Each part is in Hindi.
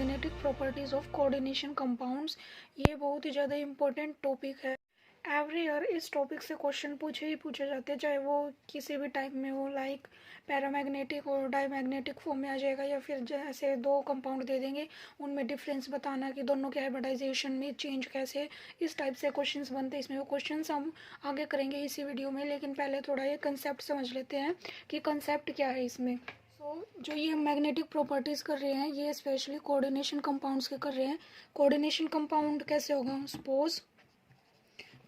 Magnetic properties of coordination compounds. ये बहुत ही ज़्यादा इम्पोर्टेंट टॉपिक है। एवरी ईयर इस टॉपिक से क्वेश्चन पूछे जाते हैं, चाहे वो किसी भी टाइप में हो, लाइक पैरामैग्नेटिक और डायमैग्नेटिक फॉर्म में आ जाएगा, या फिर जैसे दो कंपाउंड दे देंगे उनमें डिफरेंस बताना कि दोनों के हाइब्रिडाइजेशन में चेंज कैसे, इस टाइप से क्वेश्चंस बनते हैं। इसमें वो क्वेश्चंस हम आगे करेंगे इसी वीडियो में, लेकिन पहले थोड़ा ये कंसेप्ट समझ लेते हैं कि कंसेप्ट क्या है इसमें। जो ये मैग्नेटिक प्रॉपर्टीज़ कर रहे हैं ये स्पेशली कोऑर्डिनेशन कंपाउंड्स के कर रहे हैं। कोऑर्डिनेशन कंपाउंड कैसे होगा? सपोज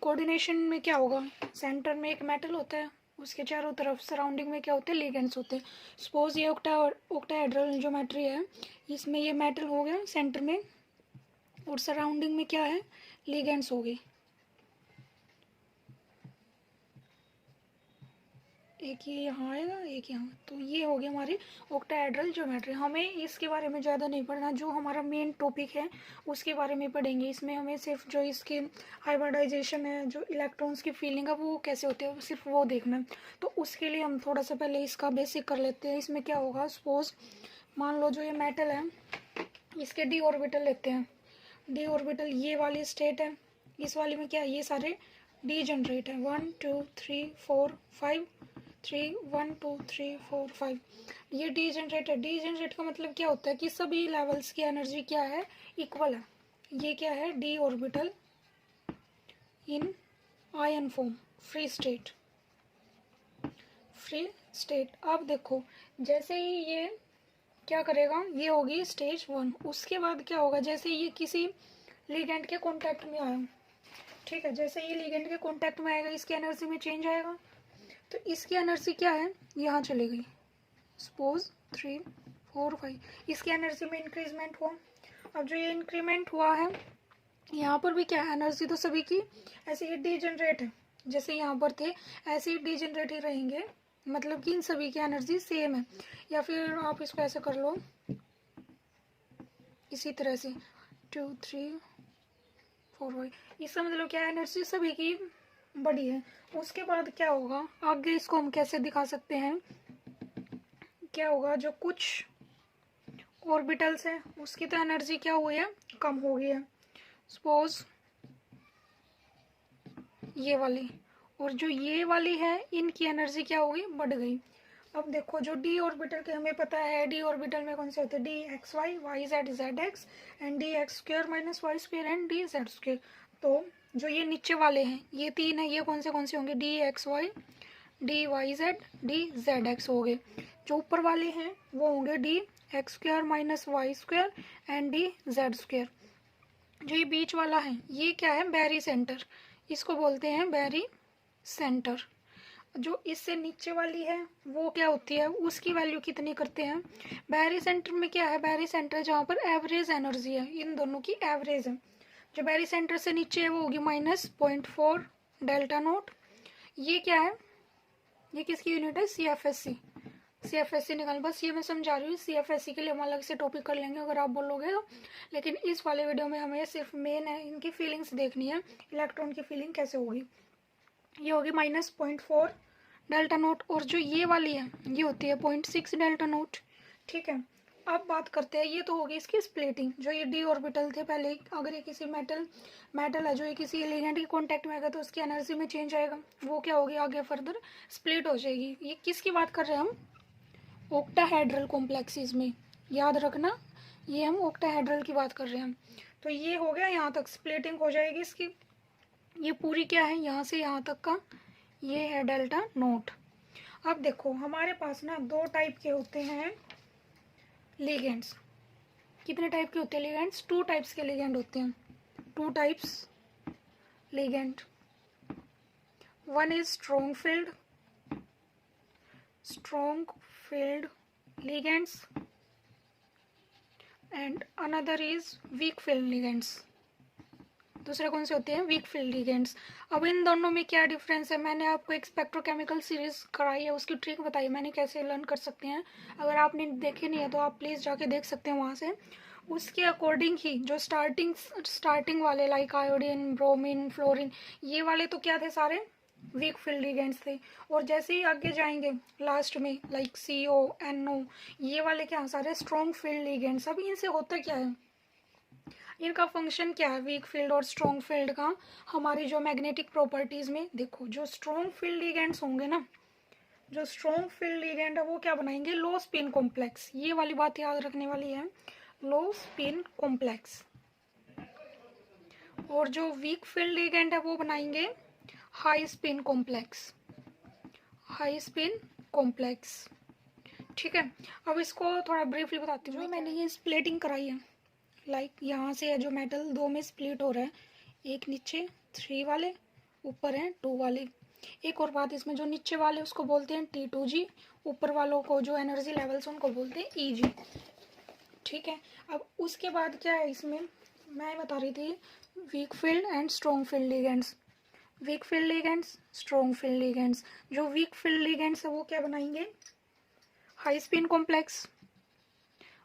कोऑर्डिनेशन में क्या होगा, सेंटर में एक मेटल होता है, उसके चारों तरफ सराउंडिंग में क्या होते हैं, लिगेंड्स होते हैं। सपोज ये ऑक्टाहेड्रल ज्योमेट्री है, इसमें ये मेटल हो गया सेंटर में और सराउंडिंग में क्या है, लिगेंड्स हो गई। एक ये यहाँ आएगा, एक यहाँ, तो ये हो गया हमारी ऑक्टाहेड्रल ज्योमेट्री। हमें इसके बारे में ज़्यादा नहीं पढ़ना, जो हमारा मेन टॉपिक है उसके बारे में पढ़ेंगे। इसमें हमें सिर्फ जो इसके हाइब्रिडाइजेशन है, जो इलेक्ट्रॉन्स की फीलिंग है वो कैसे होते हैं, सिर्फ वो देखना है। तो उसके लिए हम थोड़ा सा पहले इसका बेसिक कर लेते हैं। इसमें क्या होगा, सपोज मान लो जो ये मेटल है इसके डी ऑर्बिटल लेते हैं। डी ऑर्बिटल ये वाली स्टेट है, इस वाली में क्या है, ये सारे डी जनरेट है, 1 2 3 4 5 3 1 2 3 4 5, ये डी जनरेट है। डी जनरेट का मतलब क्या होता है कि सभी लेवल्स की एनर्जी क्या है, इक्वल है। ये क्या है, D orbital in ion form, free state, free state. अब देखो जैसे ही ये क्या करेगा, ये होगी स्टेज 1। उसके बाद क्या होगा, जैसे ये किसी लिगेंड के कांटेक्ट में आया, ठीक है, जैसे ये लिगेंड के कांटेक्ट में आएगा इसकी एनर्जी में चेंज आएगा। तो इसकी एनर्जी क्या है, यहाँ चली गई, सपोज 3 4 5, इसकी एनर्जी में इंक्रीजमेंट हुआ। अब जो ये इंक्रीमेंट हुआ है यहाँ पर भी क्या है, एनर्जी तो सभी की ऐसे ही डी जनरेट है, जैसे यहाँ पर थे ऐसे ही डी जनरेट ही रहेंगे, मतलब कि इन सभी की एनर्जी सेम है। या फिर आप इसको ऐसे कर लो, इसी तरह से 2 3 4 5, इसका मतलब क्या है, एनर्जी सभी की बड़ी है। उसके बाद क्या होगा, आगे इसको हम कैसे दिखा सकते हैं, क्या होगा, जो कुछ ऑर्बिटल्स है उसकी तो एनर्जी क्या हुई है, कम हो गई है, सपोज ये वाली, और जो ये वाली है इनकी एनर्जी क्या हो गई, बढ़ गई। अब देखो जो डी ऑर्बिटल के हमें पता है, डी ऑर्बिटल में कौन से होते हैं, d x y, y z z x, and d x square minus y square and d z square. तो जो ये नीचे वाले हैं ये तीन है, ये कौन से होंगे, d x y, d y z, d z x हो गए। जो ऊपर वाले हैं वो होंगे d x square minus y square and d z square. जो ये बीच वाला है ये क्या है, बैरी सेंटर, इसको बोलते हैं बैरी सेंटर। जो इससे नीचे वाली है वो क्या होती है, उसकी वैल्यू कितनी करते हैं, बैरी सेंटर में क्या है, बैरी सेंटर जहाँ पर एवरेज एनर्जी है, इन दोनों की एवरेज है। जो बैरी सेंटर से नीचे है वो होगी -0.4 डेल्टा नोट। ये क्या है, ये किसकी यूनिट है, CFSC। CFSC निकाल, बस ये मैं समझा रही हूँ, CFSC के लिए हम अलग से टॉपिक कर लेंगे अगर आप बोलोगे तो, लेकिन इस वाले वीडियो में हमें सिर्फ मेन है इनकी फीलिंग्स देखनी है, इलेक्ट्रॉन की फीलिंग कैसे होगी। ये होगी -0.4 डेल्टा नोट, और जो ये वाली है ये होती है 0.6 डेल्टा नोट, ठीक है। अब बात करते हैं, ये तो होगी इसकी स्प्लिटिंग। जो ये डी ऑर्बिटल थे पहले, अगर ये किसी मेटल है जो ये किसी एलिमेंट के कांटेक्ट में आएगा तो उसकी एनर्जी में चेंज आएगा, वो क्या होगी, आगे फर्दर स्प्लिट हो जाएगी। ये किसकी बात कर रहे हैं हम, ऑक्टाहेड्रल कॉम्प्लेक्सेस में, याद रखना ये हम ऑक्टाहेड्रल की बात कर रहे हैं। तो ये हो गया, यहाँ तक स्प्लिटिंग हो जाएगी इसकी, ये पूरी क्या है, यहाँ से यहाँ तक का ये है डेल्टा नोट। अब देखो हमारे पास ना दो टाइप के होते हैं लिगेंड्स। कितने टाइप के होते हैं लिगेंड्स, 2 टाइप्स के लिगेंड होते हैं, 2 types ligand. One is strong field ligands and another is weak field ligands. दूसरे कौन से होते हैं, वीक फील्ड लिगेंड्स। अब इन दोनों में क्या डिफरेंस है, मैंने आपको एक स्पेक्ट्रोकेमिकल सीरीज कराई है, उसकी ट्रिक बताई मैंने कैसे लर्न कर सकते हैं। अगर आपने देखे नहीं है तो आप प्लीज़ जाके देख सकते हैं वहाँ से। उसके अकॉर्डिंग ही जो स्टार्टिंग वाले लाइक आयोडीन, ब्रोमीन, फ्लोरीन, ये वाले तो क्या थे, सारे वीक फील्ड लिगेंड्स थे। और जैसे ही आगे जाएंगे लास्ट में लाइक CO, NO, ये वाले क्या सारे स्ट्रॉन्ग फील्ड लिगेंड्स। अब इनसे होता क्या है, इनका फंक्शन क्या है वीक फील्ड और स्ट्रॉन्ग फील्ड का? हमारी जो मैग्नेटिक प्रॉपर्टीज में देखो, जो स्ट्रॉन्ग फील्ड लिगेंड्स होंगे ना, जो स्ट्रॉन्ग फील्ड लिगेंड है वो क्या बनाएंगे? लो स्पिन कॉम्प्लेक्स। ये वाली बात याद रखने वाली है, लो स्पिन कॉम्प्लेक्स। और जो वीक फील्ड लिगेंड है वो बनाएंगे high spin complex, high spin complex. ठीक है, अब इसको थोड़ा ब्रीफली बताती हूँ। जो मैंने ये स्प्लिटिंग कराई है, लाइक यहाँ से है जो मेटल दो में स्प्लिट हो रहा है, एक नीचे 3 वाले, ऊपर है 2 वाले। एक और बात, इसमें जो नीचे वाले उसको बोलते हैं T2G, ऊपर वालों को जो एनर्जी लेवल्स उनको बोलते हैं EG। ठीक है, अब उसके बाद क्या है इसमें, मैं बता रही थी weak field and strong field ligands. Weak field ligands, strong field ligands. जो वीक फील्ड लिगेंड्स है वो क्या बनाएंगे? High spin complex,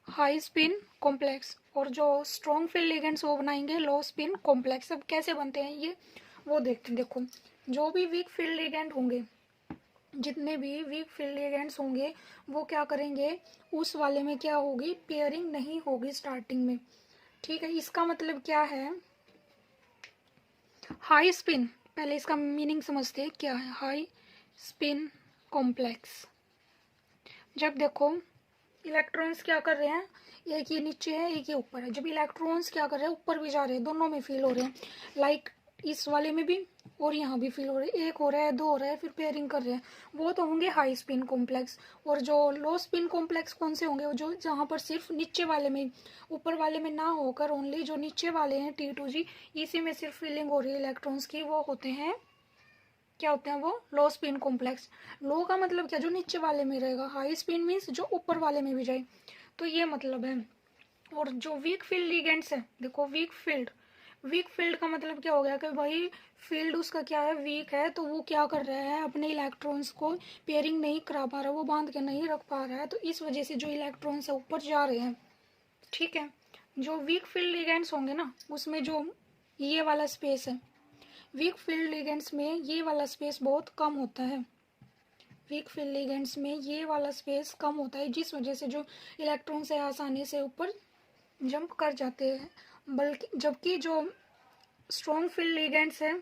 high spin complex. और जो स्ट्रॉन्ग फील्ड लिगेंड्स वो बनाएंगे लो स्पिन कॉम्प्लेक्स। अब कैसे बनते हैं ये वो देखते हैं। देखो, जो भी वीक फील्ड लिगेंड होंगे, जितने भी वीक फील्ड लिगेंड्स होंगे वो क्या करेंगे, उस वाले में क्या होगी, पेयरिंग नहीं होगी स्टार्टिंग में। ठीक है, इसका मतलब क्या है, हाई स्पिन, पहले इसका मीनिंग समझते हैं क्या है हाई स्पिन कॉम्प्लेक्स। जब देखो इलेक्ट्रॉन्स क्या कर रहे हैं, एक ये नीचे है एक ये ऊपर है, जब इलेक्ट्रॉन्स क्या कर रहे हैं, ऊपर भी जा रहे हैं, दोनों में फील हो रहे हैं, लाइक इस वाले में भी और यहाँ भी फील हो रहे हैं, एक हो रहा है, दो हो रहा है, फिर पेयरिंग कर रहे हैं, वो तो होंगे हाई स्पिन कॉम्प्लेक्स। और जो लो स्पिन कॉम्प्लेक्स कौन से होंगे, जो जहाँ पर सिर्फ नीचे वाले में, ऊपर वाले में ना होकर ओनली जो नीचे वाले हैं T2G, इसी में सिर्फ फीलिंग हो रही है इलेक्ट्रॉन्स की, वो होते हैं क्या होते हैं, वो लो स्पिन कॉम्प्लेक्स। लो का मतलब क्या, जो नीचे वाले में रहेगा, हाई स्पिन मीन्स जो ऊपर वाले में भी जाए, तो ये मतलब है। और जो वीक फील्ड लिगेंड्स है, देखो वीक फील्ड का मतलब क्या हो गया कि भाई फील्ड उसका क्या है, वीक है, तो वो क्या कर रहा है, अपने इलेक्ट्रॉन्स को पेयरिंग नहीं करा पा रहा, वो बांध के नहीं रख पा रहा है, तो इस वजह से जो इलेक्ट्रॉन्स है ऊपर जा रहे हैं। ठीक है, जो वीक फील्ड लिगेंड्स होंगे ना, उसमें जो ये वाला स्पेस है, वीक फील्ड लिगेंड्स में ये वाला स्पेस बहुत कम होता है, वीक फील्ड लिगेंड्स में ये वाला स्पेस कम होता है, जिस वजह से जो इलेक्ट्रॉन्स है आसानी से ऊपर जंप कर जाते हैं। बल्कि जबकि जो स्ट्रॉन्ग फील्ड लिगेंड्स है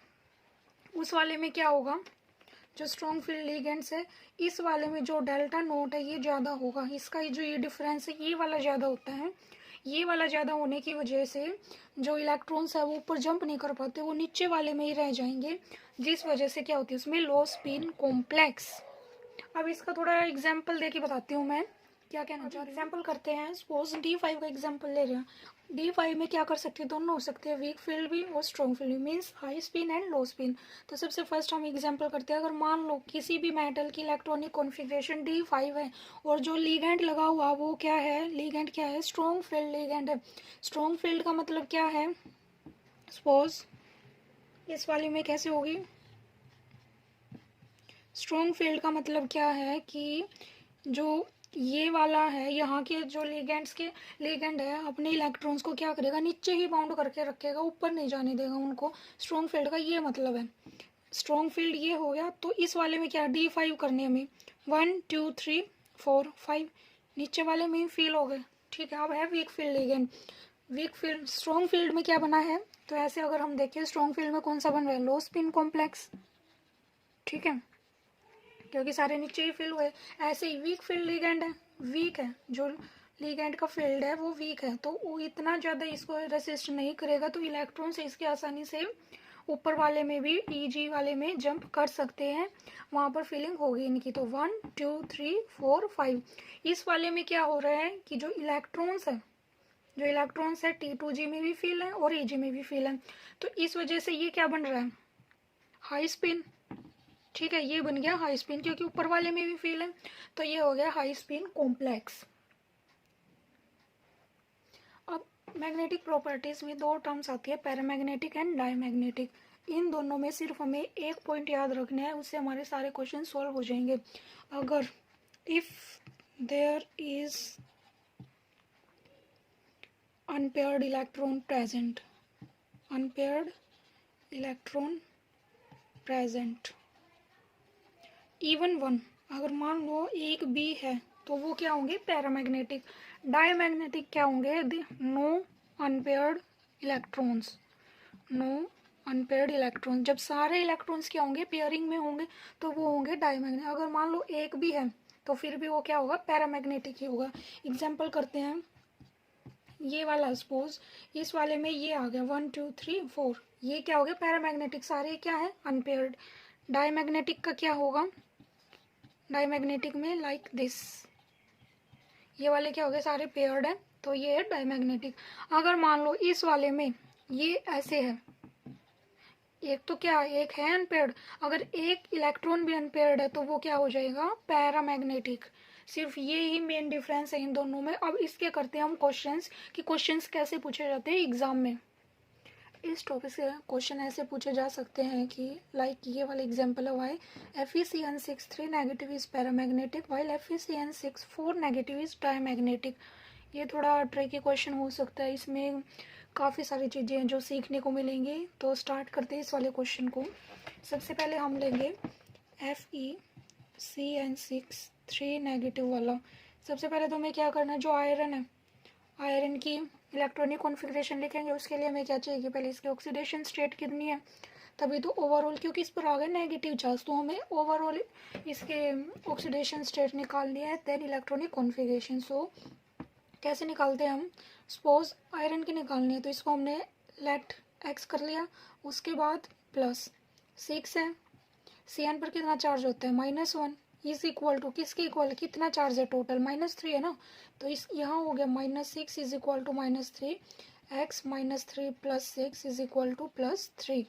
उस वाले में क्या होगा, जो स्ट्रॉन्ग फील्ड लिगेंड्स है इस वाले में जो डेल्टा नोट है ये ज़्यादा होगा, इसका जो ये डिफरेंस है ये वाला ज़्यादा होता है। ये वाला ज़्यादा होने की वजह से जो इलेक्ट्रॉन्स है वो ऊपर जंप नहीं कर पाते, वो नीचे वाले में ही रह जाएंगे, जिस वजह से क्या होती है उसमें लो स्पिन कॉम्प्लेक्स। अब इसका थोड़ा एग्जाम्पल दे के बताती हूँ मैं क्या कहना चाह रही हूँ। एग्जाम्पल करते हैं, सपोज D5 का एग्जाम्पल ले रहे हैं। D5 में क्या कर सकते हैं, दोनों हो सकते हैं, वीक फील्ड भी और स्ट्रॉन्ग फील्ड भी, means high spin and low spin. तो सबसे फर्स्ट हम एग्जाम्पल करते हैं, अगर मान लो किसी भी मेटल की इलेक्ट्रॉनिक कॉन्फ़िगरेशन D5 है और जो लिगेंड लगा हुआ वो क्या है, लिगेंड क्या है, स्ट्रॉन्ग फील्ड लिगेंड है। स्ट्रॉन्ग फील्ड का मतलब क्या है, सपोज इस वाली में कैसे होगी, स्ट्रॉन्ग फील्ड का मतलब क्या है कि जो ये वाला है, यहाँ के जो लिगेंड है अपने इलेक्ट्रॉन्स को क्या करेगा, नीचे ही बाउंड करके रखेगा, ऊपर नहीं जाने देगा उनको। स्ट्रॉन्ग फील्ड का ये मतलब है। स्ट्रॉन्ग फील्ड ये हो गया। तो इस वाले में क्या D5 करने में 1 2 3 4 5 नीचे वाले में ही फील हो गए। ठीक है, अब है weak field ligand. Weak field strong field में क्या बना है, तो ऐसे अगर हम देखें स्ट्रॉन्ग फील्ड में कौन सा बन रहा है, लो स्पिन कॉम्प्लेक्स। ठीक है, क्योंकि सारे नीचे ही फील हुए। ऐसे ही वीक फील्ड लिगेंड है, वीक है, जो लिगेंड का फील्ड है वो वीक है, तो वो इतना ज़्यादा इसको रेसिस्ट नहीं करेगा, तो इलेक्ट्रॉन से इसके आसानी से ऊपर वाले में भी EG वाले में जंप कर सकते हैं, वहाँ पर फीलिंग होगी इनकी। तो 1 2 3 4 5 इस वाले में क्या हो रहा है कि जो इलेक्ट्रॉन्स है T2G में भी फील है और EG में भी फील है, तो इस वजह से ये क्या बन रहा है, हाई स्पिन। ठीक है, ये बन गया हाई स्पिन, क्योंकि ऊपर वाले में भी फील है, तो ये हो गया हाई स्पिन कॉम्प्लेक्स। अब मैग्नेटिक प्रॉपर्टीज में दो टर्म्स आती है, पैरामैग्नेटिक एंड डायमैग्नेटिक। इन दोनों में सिर्फ हमें एक पॉइंट याद रखना है, उससे हमारे सारे क्वेश्चन सॉल्व हो जाएंगे। अगर if there is unpaired electron present even one, अगर मान लो एक बी है तो वो क्या होंगे, पैरामैग्नेटिक। डायमैग्नेटिक क्या होंगे, no unpaired electrons, no unpaired electrons. जब सारे इलेक्ट्रॉन्स क्या होंगे, पेयरिंग में होंगे, तो वो होंगे डायमैग्नेटिक। अगर मान लो एक भी है तो फिर भी वो क्या होगा, पैरामैग्नेटिक ही होगा। एग्जाम्पल करते हैं, ये वाला सपोज इस वाले में ये आ गया 1 2 3 4, ये क्या हो गया, पैरामैग्नेटिक। सारे क्या है, अनपेयर्ड। डायमैग्नेटिक का क्या होगा, डायमैग्नेटिक में लाइक दिस, ये वाले क्या हो गए, सारे पेयर्ड है, तो ये है डायमैग्नेटिक। अगर मान लो इस वाले में ये ऐसे है, एक तो क्या, एक है अनपेयर्ड, अगर एक इलेक्ट्रॉन भी अनपेयर्ड है तो वो क्या हो जाएगा, पैरामैग्नेटिक। सिर्फ ये ही मेन डिफरेंस है इन दोनों में। अब इसके करते हैं हम क्वेश्चंस, कि क्वेश्चंस कैसे पूछे जाते हैं एग्जाम में। इस टॉपिक से क्वेश्चन ऐसे पूछे जा सकते हैं कि लाइक ये वाला एग्जांपल है, why FeCN6 3 negative is paramagnetic while FeCN6 4 negative is diamagnetic. ये थोड़ा ट्रिकी क्वेश्चन हो सकता है, इसमें काफ़ी सारी चीज़ें हैं जो सीखने को मिलेंगी। तो स्टार्ट करते हैं इस वाले क्वेश्चन को। सबसे पहले हम लेंगे FeCN6 3 नेगेटिव वाला। सबसे पहले तो हमें क्या करना है, जो आयरन है, आयरन की इलेक्ट्रॉनिक कॉन्फ़िगरेशन लिखेंगे। उसके लिए हमें क्या चाहिए कि पहले इसकी ऑक्सीडेशन स्टेट कितनी है, तभी तो ओवरऑल, क्योंकि इस पर आ गया नेगेटिव चार्ज, तो हमें ओवरऑल इसके ऑक्सीडेशन स्टेट निकालनी है, देन इलेक्ट्रॉनिक कॉन्फ़िगरेशन। सो कैसे निकालते हैं हम, सपोज आयरन की निकालनी है तो इसको हमने लेट x कर लिया, उसके बाद प्लस 6 है, CN पर कितना चार्ज होता है, -1 इज इक्वल टू किसके इक्वल, कितना चार्ज है टोटल, -3 है ना, तो इस यहाँ हो गया -6 is equal to -3, x -3 + 6 is equal to +3।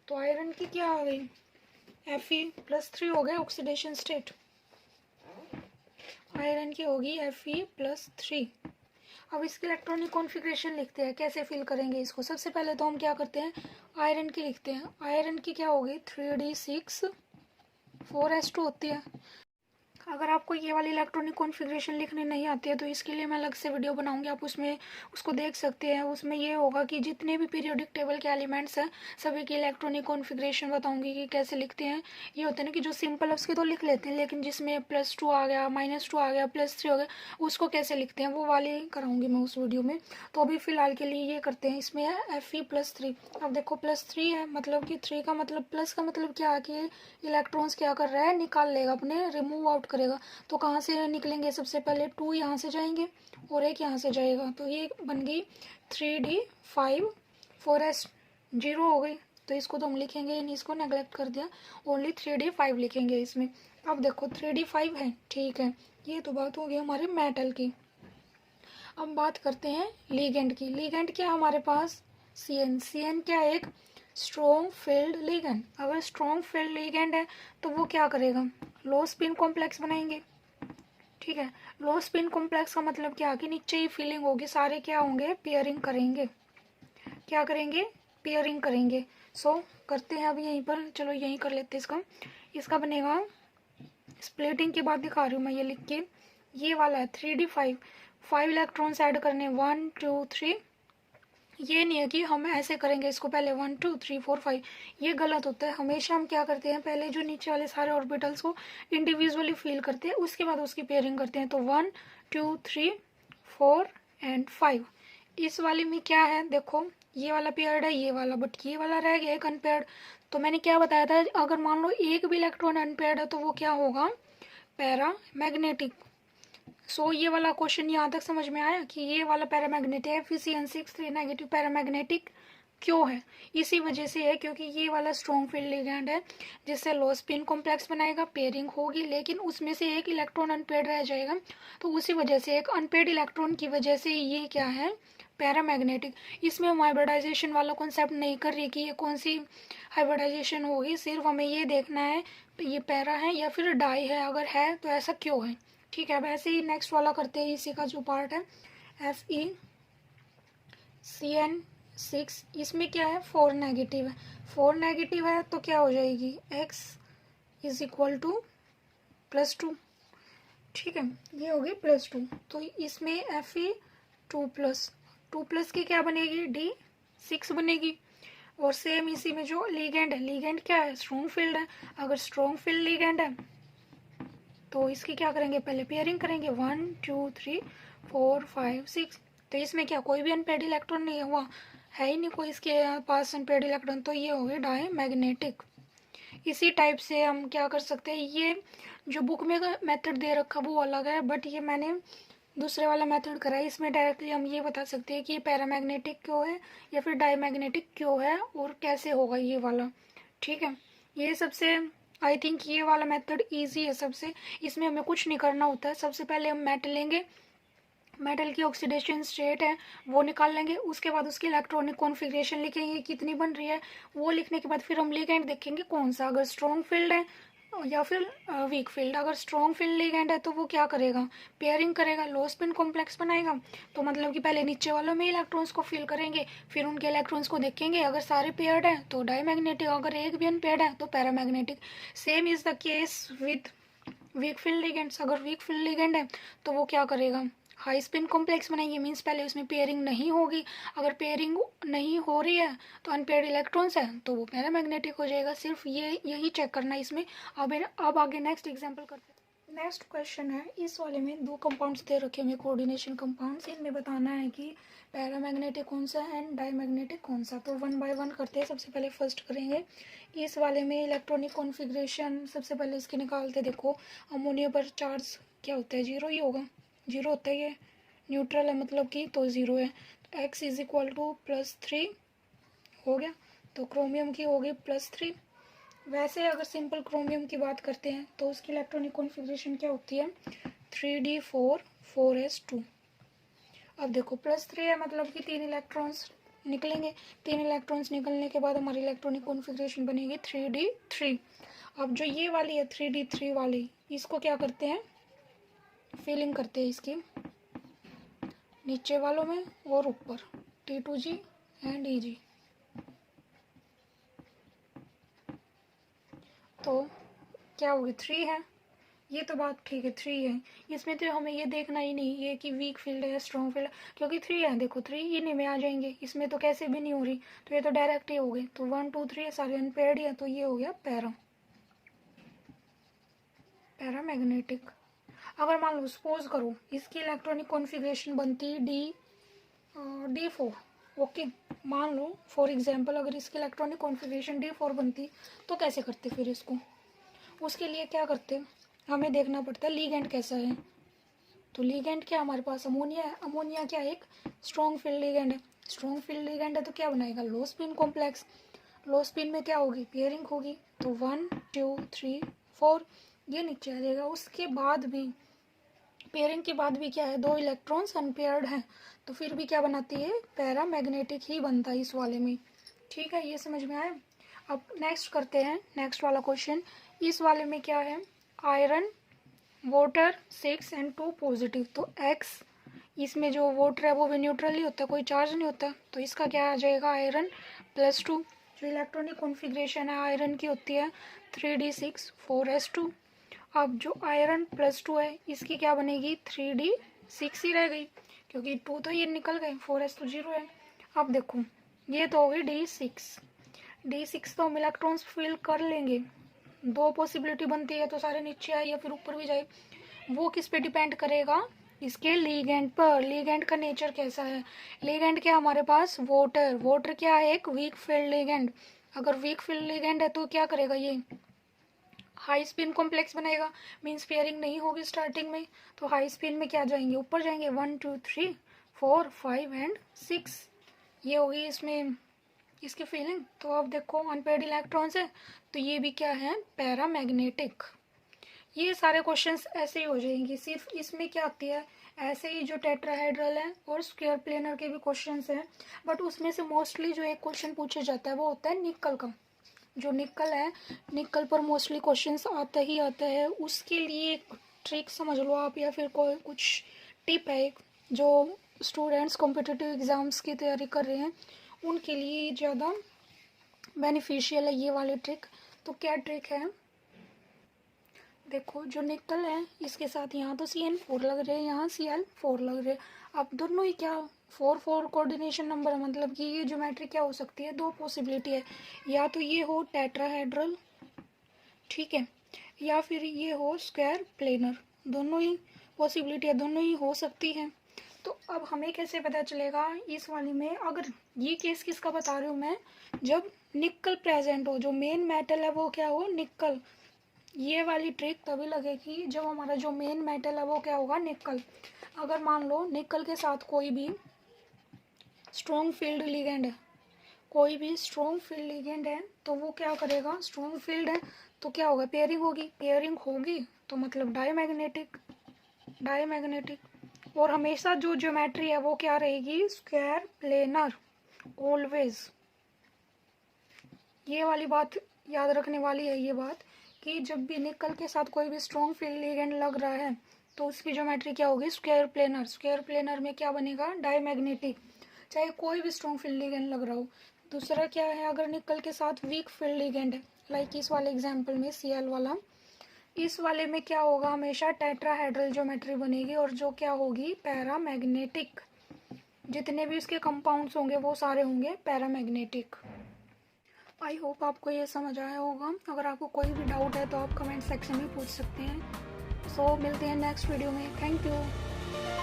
तो आयरन की क्या आ गई, Fe +3 हो गया ऑक्सीडेशन स्टेट, आयरन की होगी Fe +3। अब इसकी इलेक्ट्रॉनिक कॉन्फ़िगरेशन लिखते हैं, कैसे फिल करेंगे इसको। सबसे पहले तो हम क्या करते हैं, आयरन की लिखते हैं। आयरन की क्या होगी, 3d6 4s2 होती है। अगर आपको ये वाली इलेक्ट्रॉनिक कॉन्फ़िगरेशन लिखने नहीं आती है तो इसके लिए मैं अलग से वीडियो बनाऊंगी, आप उसमें उसको देख सकते हैं। उसमें ये होगा कि जितने भी पीरियोडिक टेबल के एलिमेंट्स हैं सभी की इलेक्ट्रॉनिक कॉन्फ़िगरेशन बताऊंगी कि कैसे लिखते हैं। ये होता है ना कि जो सिंपल है उसकी तो लिख लेते हैं, लेकिन जिसमें +2 आ गया, -2 आ गया, +3 हो गया, उसको कैसे लिखते हैं वो वाली कराऊंगी मैं उस वीडियो में। तो अभी फ़िलहाल के लिए ये करते हैं, इसमें है Fe +3। अब देखो +3 है, मतलब कि 3 का मतलब, प्लस का मतलब क्या है कि इलेक्ट्रॉन्स क्या कर रहा है, निकाल लेगा अपने, रिमूव आउट करेगा। तो कहाँ से निकलेंगे, सबसे पहले 2 यहाँ से जाएंगे और 1 यहाँ से जाएगा, तो ये बन गई 3d5 4s 0 हो गई। तो इसको तो हम लिखेंगे, इन इसको नेगलेक्ट कर दिया, ओनली 3d5 लिखेंगे इसमें। अब देखो 3d5 है, ठीक है, ये तो बात हो गई हमारे मेटल की। अब बात करते हैं लिगेंड की। लिगेंड क्या हमारे पास, CN क्या, एक स्ट्रॉन्ग फील्ड लिगेंड। अगर स्ट्रॉन्ग फील्ड लिगेंड है तो वो क्या करेगा, लो स्पिन कॉम्प्लेक्स बनाएंगे, ठीक है। लो स्पिन कॉम्प्लेक्स का मतलब क्या, कि नीचे ही फीलिंग होगी, सारे क्या होंगे, पेयरिंग करेंगे। क्या करेंगे, पेयरिंग करेंगे। सो करते हैं अभी यहीं पर, चलो यहीं कर लेते हैं इसका। इसका बनेगा, स्प्लिटिंग की बात दिखा रही हूँ मैं ये लिख के, ये वाला है 3d5, 5 इलेक्ट्रॉन्स ऐड करने, 1 2 3। ये नहीं है कि हम ऐसे करेंगे इसको पहले 1 2 3 4 5, ये गलत होता है। हमेशा हम क्या करते हैं, पहले जो नीचे वाले सारे ऑर्बिटल्स को इंडिविजुअली फील करते हैं, उसके बाद उसकी पेयरिंग करते हैं। तो 1 2 3 4 एंड 5। इस वाले में क्या है, देखो ये वाला पेयर्ड है, ये वाला, बट ये वाला रह गया एक अनपेयर्ड। तो मैंने क्या बताया था, अगर मान लो एक भी इलेक्ट्रॉन अनपेयर्ड है तो वो क्या होगा, पैरामैग्नेटिक। सो ये वाला क्वेश्चन यहाँ तक समझ में आया कि ये वाला पैरामैग्नेटिक है, FeCN6 3 नेगेटिव पैरामैग्नेटिक क्यों है, इसी वजह से है क्योंकि ये वाला स्ट्रॉन्ग फील्ड लिगेंड है, जिससे लो स्पिन कॉम्प्लेक्स बनाएगा, पेयरिंग होगी, लेकिन उसमें से एक इलेक्ट्रॉन अनपेयर्ड रह जाएगा, तो उसी वजह से, एक अनपेयर्ड इलेक्ट्रॉन की वजह से ये क्या है, पैरामैग्नेटिक। इसमें हम हाइब्रिडाइजेशन वाला कॉन्सेप्ट नहीं कर रही कि ये कौन सी हाइब्रिडाइजेशन होगी, सिर्फ हमें ये देखना है ये पैरा है या फिर डाई है, अगर है तो ऐसा क्यों है, ठीक है। अब ऐसे ही नेक्स्ट वाला करते हैं, इसी का जो पार्ट है FeCN6, इसमें क्या है, 4 नेगेटिव है। 4 नेगेटिव है तो क्या हो जाएगी, x इज इक्वल टू +2, ठीक है, ये हो गई +2। तो इसमें Fe2+2+ की क्या बनेगी, D6 बनेगी। और सेम इसी में जो लिगेंड है, लिगेंड क्या है, स्ट्रॉन्ग फील्ड है। अगर स्ट्रॉन्ग फील्ड लिगेंड है तो इसकी क्या करेंगे, पहले पेयरिंग करेंगे, 1 2 3 4 5 6। तो इसमें क्या, कोई भी अनपेयर्ड इलेक्ट्रॉन नहीं हुआ है ही नहीं कोई इसके पास अनपेयर्ड इलेक्ट्रॉन, तो ये हो गए डायमैग्नेटिक। इसी टाइप से हम क्या कर सकते हैं, ये जो बुक में मेथड दे रखा वो अलग है, बट ये मैंने दूसरे वाला मेथड करा है। इसमें डायरेक्टली हम ये बता सकते हैं कि ये पैरामैग्नेटिक क्यों है या फिर डायमैग्नेटिक क्यों है और कैसे होगा ये वाला। ठीक है, ये सबसे आई थिंक ये वाला मेथड इजी है सबसे। इसमें हमें कुछ नहीं करना होता है। सबसे पहले हम मेटल लेंगे, मेटल की ऑक्सीडेशन स्टेट है वो निकाल लेंगे, उसके बाद उसकी इलेक्ट्रॉनिक कॉन्फ़िगरेशन लिखेंगे कितनी बन रही है। वो लिखने के बाद फिर हम लिगेंड देखेंगे कौन सा, अगर स्ट्रॉन्ग फील्ड है या फिर वीक फील्ड। अगर स्ट्रॉन्ग फील्ड लिगेंड है तो वो क्या करेगा, पेयरिंग करेगा, लो स्पिन कॉम्प्लेक्स बनाएगा। तो मतलब कि पहले नीचे वालों में इलेक्ट्रॉन्स को फिल करेंगे, फिर उनके इलेक्ट्रॉन्स को देखेंगे, अगर सारे पेयर्ड है तो डायमैग्नेटिक, अगर एक भी अनपेयर्ड है तो paramagnetic. Same is the case with weak field ligands. अगर वीक फील्ड लिगेंड है तो वो क्या करेगा, हाई स्पिन कॉम्प्लेक्स बनाएंगे, मीन्स पहले उसमें पेयरिंग नहीं होगी। अगर पेयरिंग नहीं हो रही है तो अनपेयर्ड इलेक्ट्रॉन्स है तो वो पैरामैग्नेटिक हो जाएगा। सिर्फ ये यही चेक करना है इसमें। अब आगे नेक्स्ट एग्जांपल करते हैं। नेक्स्ट क्वेश्चन है, इस वाले में दो कंपाउंड्स दे रखे हैं कोऑर्डिनेशन कंपाउंड्स। इनमें बताना है कि पैरामैग्नेटिक कौन सा है एंड डायमैग्नेटिक कौन सा। तो वन बाय वन करते हैं। सबसे पहले फर्स्ट करेंगे इस वाले में इलेक्ट्रॉनिक कॉन्फ़िगरेशन। सबसे पहले इसके निकालते, देखो अमोनिया पर चार्ज क्या होता है, जीरो ही होगा, जीरो होता है, ये न्यूट्रल है मतलब कि, तो ज़ीरो है। तो x इज इक्वल टू +3 हो गया। तो क्रोमियम की हो गई +3। वैसे अगर सिंपल क्रोमियम की बात करते हैं तो उसकी इलेक्ट्रॉनिक कॉन्फ़िगरेशन क्या होती है, 3d4 4s2। अब देखो +3 है मतलब कि 3 इलेक्ट्रॉन्स निकलेंगे। 3 इलेक्ट्रॉन्स निकलने के बाद हमारी इलेक्ट्रॉनिक कॉन्फ़िगरेशन बनेगी 3d3। अब जो ये वाली है 3d3 वाली, इसको क्या करते हैं, फिलिंग करते हैं इसकी नीचे वालों में और ऊपर, T2G एंड EG। तो क्या होगी, 3 है, ये तो बात ठीक है 3 है। इसमें तो हमें ये देखना ही नहीं ये कि वीक फील्ड है या स्ट्रॉन्ग फील्ड है, क्योंकि 3 है। देखो 3 इन्हीं में आ जाएंगे, इसमें तो कैसे भी नहीं हो रही, तो ये तो डायरेक्ट ही हो गए। तो 1 2 3 सारे अनपेयर्ड है, तो ये हो गया पैरामैग्नेटिक। अगर मान लो सपोज करो इसकी इलेक्ट्रॉनिक कॉन्फ़िगरेशन बनती D4, ओके, मान लो फॉर एग्जांपल अगर इसकी इलेक्ट्रॉनिक कॉन्फ़िगरेशन D4 बनती तो कैसे करते फिर इसको। उसके लिए क्या करते, हमें देखना पड़ता है लीगेंड कैसा है। तो लीगेंड क्या हमारे पास अमोनिया है, अमोनिया क्या एक स्ट्रॉन्ग फील्ड लीगेंड है। स्ट्रॉन्ग फील्ड लीगेंड है तो क्या बनाएगा, लो स्पिन कॉम्प्लेक्स। लो स्पिन में क्या होगी, पेयरिंग होगी। तो 1 2 3 4 ये नीचे आ जाएगा। उसके बाद भी पेयरिंग के बाद भी क्या है, 2 इलेक्ट्रॉन्स अनपेयर्ड हैं, तो फिर भी क्या बनाती है, पैरामैग्नेटिक ही बनता है इस वाले में। ठीक है, ये समझ में आया। अब नेक्स्ट करते हैं, नेक्स्ट वाला क्वेश्चन। इस वाले में क्या है, आयरन वाटर 6 एंड 2 पॉजिटिव। तो X, इसमें जो वाटर है वो भी न्यूट्रल ही होता है, कोई चार्ज नहीं होता, तो इसका क्या आ जाएगा, आयरन +2। जो इलेक्ट्रॉनिक कॉन्फ़िगरेशन है आयरन की होती है 3d6 4s2। अब जो आयरन +2 है इसकी क्या बनेगी, 3d6 ही रह गई, क्योंकि 2 तो ये निकल गए, 4s तो 0 है। अब देखो ये तो हो गई D6 तो हम इलेक्ट्रॉन्स फिल कर लेंगे। 2 पॉसिबिलिटी बनती है, तो सारे नीचे आए या फिर ऊपर भी जाए। वो किस पे डिपेंड करेगा, इसके लीगेंड पर। लीगेंड का नेचर कैसा है, लीगेंड क्या हमारे पास, वाटर क्या है, एक वीक फील्ड लीगेंड। अगर वीक फील्ड लीगेंड है तो क्या करेगा, ये हाई स्पिन कॉम्प्लेक्स बनाएगा, मीन्स पेयरिंग नहीं होगी स्टार्टिंग में, तो हाई स्पिन में क्या जाएंगे, ऊपर जाएंगे, 1 2 3 4 5 एंड 6। ये होगी इसमें इसकी फीलिंग। तो अब देखो अनपेयर्ड इलेक्ट्रॉन्स है तो ये भी क्या है, पैरामैग्नेटिक। ये सारे क्वेश्चंस ऐसे ही हो जाएंगे। सिर्फ इसमें क्या आती है, ऐसे ही जो टेट्राहेड्रल है और स्क्वायर प्लेनर के भी क्वेश्चंस हैं, बट उसमें से मोस्टली जो एक क्वेश्चन पूछा जाता है वो होता है निकल का। जो निकल है, निकल पर मोस्टली क्वेश्चंस आता ही आता है। उसके लिए एक ट्रिक समझ लो आप, या फिर कोई कुछ टिप है एक, जो स्टूडेंट्स कॉम्पिटिटिव एग्ज़ाम्स की तैयारी कर रहे हैं उनके लिए ज़्यादा बेनिफिशियल है ये वाली ट्रिक। तो क्या ट्रिक है, देखो जो निकल है इसके साथ यहाँ तो CN4 लग रहे हैं, यहाँ Cl4 लग रहे हैं। अब दोनों ही क्या 4 4 कोऑर्डिनेशन नंबर है, मतलब कि ये ज्योमेट्री क्या हो सकती है, 2 पॉसिबिलिटी है, या तो ये हो टेट्राहेड्रल, ठीक है, या फिर ये हो स्क्वायर प्लेनर। दोनों ही पॉसिबिलिटी है, दोनों ही हो सकती है। तो अब हमें कैसे पता चलेगा इस वाली में, अगर ये केस किसका बता रही हूँ मैं, जब निकल प्रेजेंट हो, जो मेन मेटल है वो क्या हो, निकल। ये वाली ट्रिक तभी लगेगी जब हमारा जो मेन मेटल है वो क्या होगा, निकल। अगर मान लो निकल के साथ कोई भी स्ट्रॉन्ग फील्ड लिगेंड है, कोई भी स्ट्रॉन्ग फील्ड लिगेंड है, तो वो क्या करेगा, स्ट्रॉन्ग फील्ड है तो क्या होगा, पेयरिंग होगी, पेयरिंग होगी तो मतलब डायमैग्नेटिक, डायमैग्नेटिक। और हमेशा जो ज्योमेट्री है वो क्या रहेगी, स्क्वायर प्लेनर ऑलवेज। ये वाली बात याद रखने वाली है, ये बात कि जब भी निकल के साथ कोई भी स्ट्रॉन्ग फील्ड लिगेंड लग रहा है तो उसकी ज्योमेट्री क्या होगी, स्क्वायर प्लेनर। स्क्वायर प्लेनर में क्या बनेगा, डायमैग्नेटिक, चाहे कोई भी स्ट्रॉन्ग फील्ड लिगेंड लग रहा हो। दूसरा क्या है, अगर निकल के साथ वीक फील्ड लिगेंड है, लाइक इस वाले एग्जाम्पल में Cl वाला, इस वाले में क्या होगा, हमेशा टेट्राहेड्रल ज्योमेट्री बनेगी और जो क्या होगी, पैरामैग्नेटिक। जितने भी इसके कंपाउंड्स होंगे वो सारे होंगे पैरामैग्नेटिक। आई होप आपको ये समझ आया होगा। अगर आपको कोई भी डाउट है तो आप कमेंट सेक्शन में पूछ सकते हैं। सो मिलते हैं नेक्स्ट वीडियो में। Thank you.